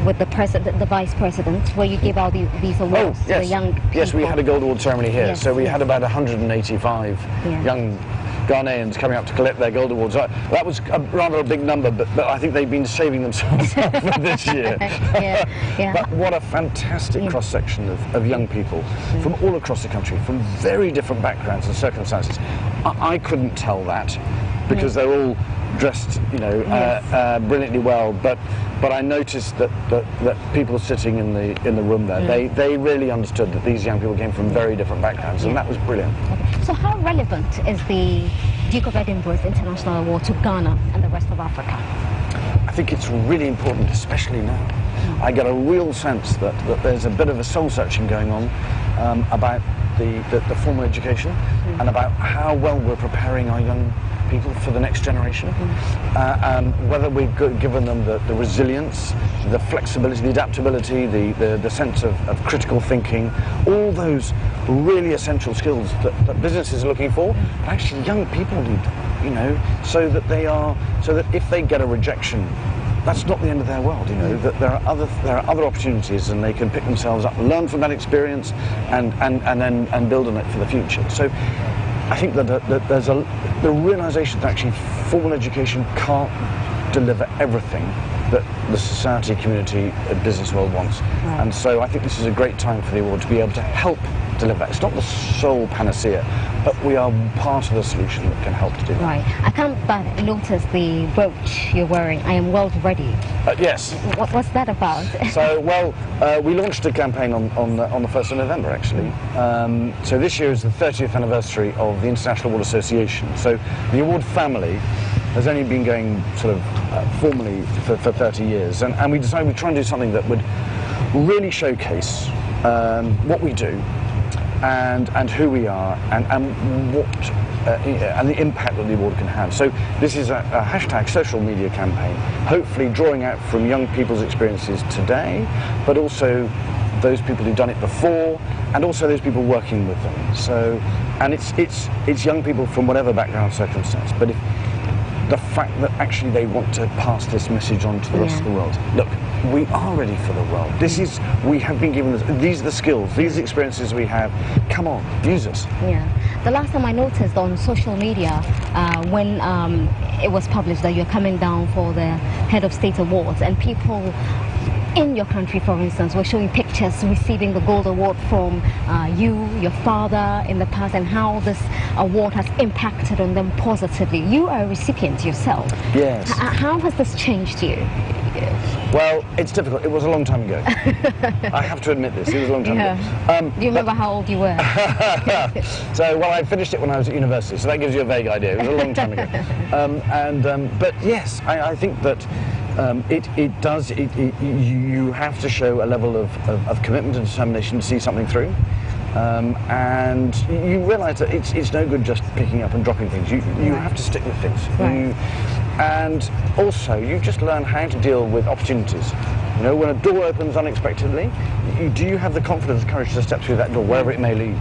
with the president, the vice president, where you give out these awards to the young people. Yes, we had a gold award ceremony here. Yes, so we had about 185 young Ghanaians coming up to collect their gold awards. That was rather a big number, but I think they've been saving themselves up for this year. But what a fantastic cross-section of young people from all across the country, from very different backgrounds and circumstances. I couldn't tell that because they're all dressed, brilliantly well. But I noticed that people sitting in the room there, they really understood that these young people came from very different backgrounds, and that was brilliant. So how relevant is the Duke of Edinburgh's International Award to Ghana and the rest of Africa? I think it's really important, especially now. I get a real sense that there's a bit of a soul-searching going on about the formal education and about how well we're preparing our young people for the next generation, whether we've given them the resilience, the flexibility, the adaptability, the sense of critical thinking, all those really essential skills that businesses are looking for, but actually young people need, so that if they get a rejection, that's not the end of their world, that there are other opportunities, and they can pick themselves up, learn from that experience, and build on it for the future. So I think that there's the realisation that actually formal education can't deliver everything that the society, community, business world wants. Right. And so I think this is a great time for the award to be able to help deliver. It's not the sole panacea, but we are part of the solution that can help to do that. Right. I can't but notice the brooch you're wearing. I am world ready. Yes. What's that about? So, we launched a campaign on the 1st of November, actually. So this year is the 30th anniversary of the International Award Association. So the award family has only been going sort of formally for 30 years. And we decided we'd try and do something that would really showcase what we do, and who we are, and what and the impact that the award can have. So this is a hashtag social media campaign, hopefully drawing out from young people's experiences today, but also those people who've done it before, and also those people working with them. So, and it's young people from whatever background, circumstance, but if the fact that actually they want to pass this message on to the rest of the world. Look, we are ready for the world. We have been given this, these are the skills, these are the experiences we have. Come on, use us. Yeah. The last time I noticed on social media, when it was published that you're coming down for the Head of State Awards, and people in your country, for instance, were showing pictures receiving the gold award from your father in the past, and how this award has impacted on them positively. You are a recipient yourself. Yes. How has this changed you? Well, it's difficult. It was a long time ago. I have to admit this. It was a long time ago. Do you remember how old you were? So, I finished it when I was at university, so that gives you a vague idea. It was a long time ago. But yes, I think that it does. You have to show a level of commitment and determination to see something through, and you realise that it's no good just picking up and dropping things. You have to stick with things. Right. And also, you just learn how to deal with opportunities. When a door opens unexpectedly, do you have the confidence and courage to step through that door, wherever it may lead?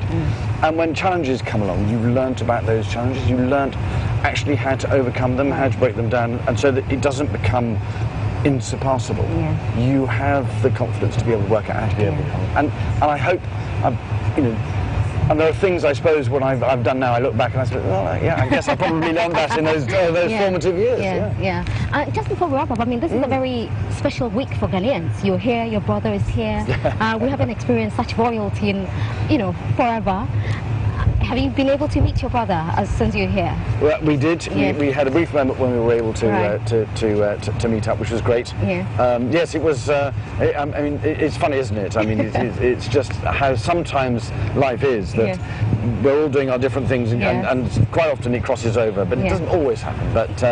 And when challenges come along, you've learnt about those challenges, you learnt actually how to overcome them, how to break them down, and so that it doesn't become insurpassable. You have the confidence to be able to work out how to be able to overcome them. And I hope, and there are things, I suppose, when I've done now, I look back and I say, I guess I probably learned that in those formative years. Just before we wrap up, this is a very special week for Ghanaians. You're here, your brother is here. We haven't experienced such royalty in, forever. Have you been able to meet your brother since you're here? Well, we did. We had a brief moment when we were able to meet up, which was great. Yes, it was. It's funny, isn't it? It's just how sometimes life is that we're all doing our different things, and quite often it crosses over, but it doesn't always happen. But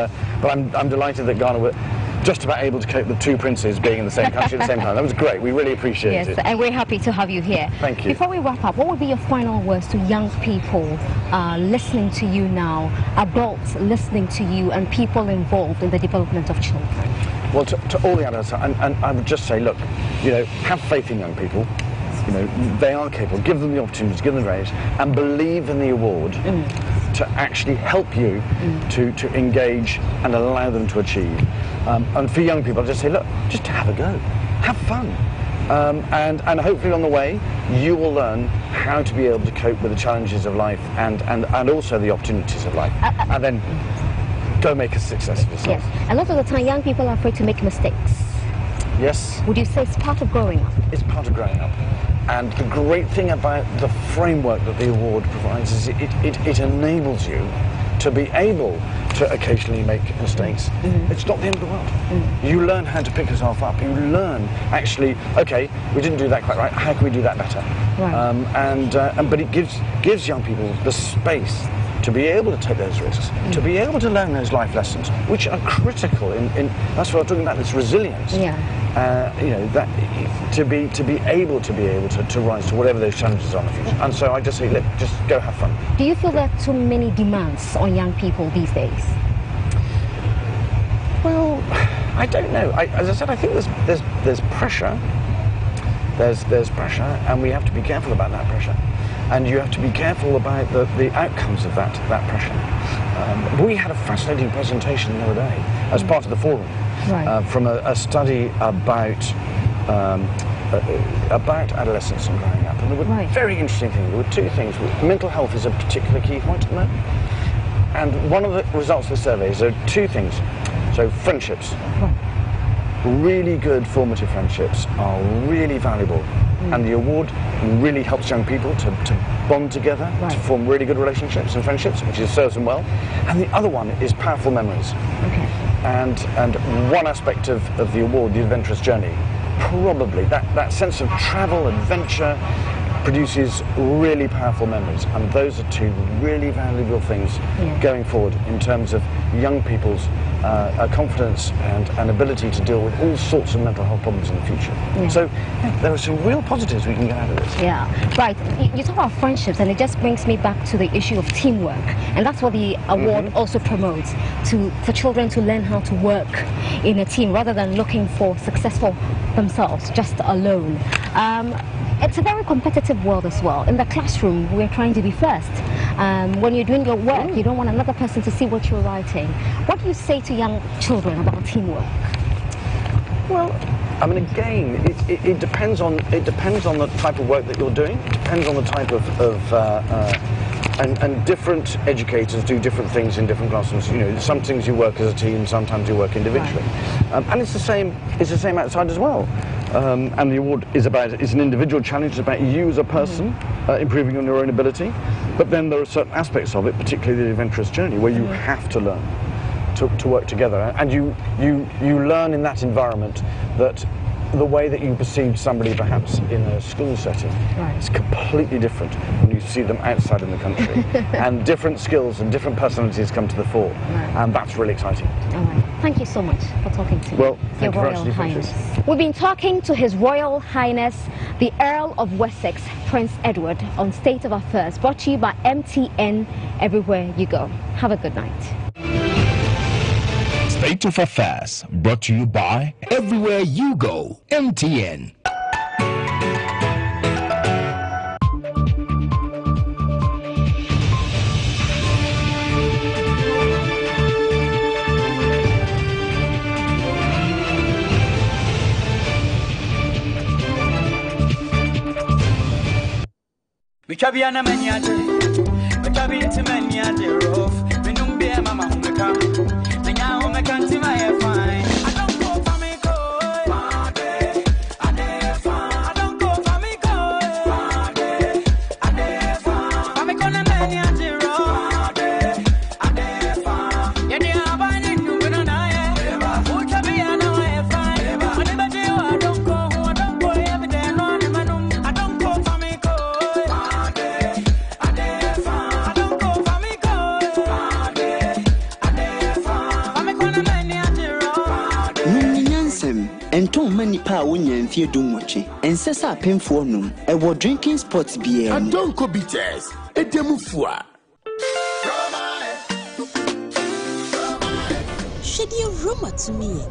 I'm delighted that Ghana were just about able to cope with two princes being in the same country at the same time. That was great. We really appreciate it. Yes, and we're happy to have you here. Thank you. Before we wrap up, what would be your final words to young people listening to you now, adults listening to you, and people involved in the development of children? Well, to all the adults, and I would just say, look, have faith in young people. They are capable. Give them the opportunities, give them the range, and believe in the award to actually help you to engage and allow them to achieve. And for young people, I just say, look, just have a go. have fun. And hopefully on the way, you will learn how to be able to cope with the challenges of life and also the opportunities of life. And then go make a success of yourself. Yes. A lot of the time, young people are afraid to make mistakes. Yes. Would you say it's part of growing up? It's part of growing up. And the great thing about the framework that the award provides is it enables you to be able to occasionally make mistakes. It's not the end of the world. You learn how to pick yourself up. You learn, actually, okay, we didn't do that quite right. How can we do that better? Right. But it gives young people the space to be able to take those risks, to be able to learn those life lessons, which are critical in that's what I'm talking about, this resilience. Yeah. You know, that to be able to rise to whatever those challenges are in the future. And so I just say, look, just go have fun. Do you feel there are too many demands on young people these days? Well, I don't know. As I said, I think there's pressure. There's pressure, and we have to be careful about that pressure. And you have to be careful about the outcomes of that pressure. We had a fascinating presentation the other day as part of the forum, right. From a study about adolescence and growing up. And there were very interesting things. There were two things. Mental health is a particular key point at the moment. And one of the results of the survey is there are two things. So friendships. Really good formative friendships are really valuable, and the award really helps young people to bond together, to form really good relationships and friendships, which serves them well. And the other one is powerful memories. Okay. And one aspect of the award, the adventurous journey, probably that sense of travel, adventure, produces really powerful memories, and those are two really valuable things going forward in terms of young people's confidence and ability to deal with all sorts of mental health problems in the future. So there are some real positives we can get out of this. Yeah, right. You talk about friendships, and it just brings me back to the issue of teamwork, and that's what the award also promotes, for children to learn how to work in a team rather than looking for success for themselves, just alone. It's a very competitive world as well. In the classroom, we're trying to be first. When you're doing your work, you don't want another person to see what you're writing. What do you say to young children about teamwork? Well, I mean, again, it depends on the type of work that you're doing. It depends on the type and different educators do different things in different classrooms. You know, some things you work as a team, sometimes you work individually, and it's the same outside as well. And the award is it's an individual challenge. It's about you as a person improving on your own ability. But then there are certain aspects of it, particularly the adventurous journey, where you have to learn to work together, and you learn in that environment that the way that you perceive somebody perhaps in a school setting is completely different when you see them outside in the country. And different skills and different personalities come to the fore, and that's really exciting. All right. Thank you so much for talking to me. Well, thank Your you Royal Highness. We've been talking to His Royal Highness, the Earl of Wessex, Prince Edward, on State of Affairs, brought to you by MTN Everywhere You Go. Have a good night. State of Affairs, brought to you by Everywhere You Go, MTN. Michabiana Maniaje, Michabi to Maniaje, Rof, Minumbia Mamma Humeka, the Yahomekanti, my fine. I don't go for me, I don't go for me, I'm a corner Maniaje, Rof, Yadia Bani, you will not, Michabiana, my fine. I don't go every day, I don't go for me. And too many power when fear doom watching, and says I pay for no, I will drinking spots be a don't go bitters, a demufua. Should you rumor to me?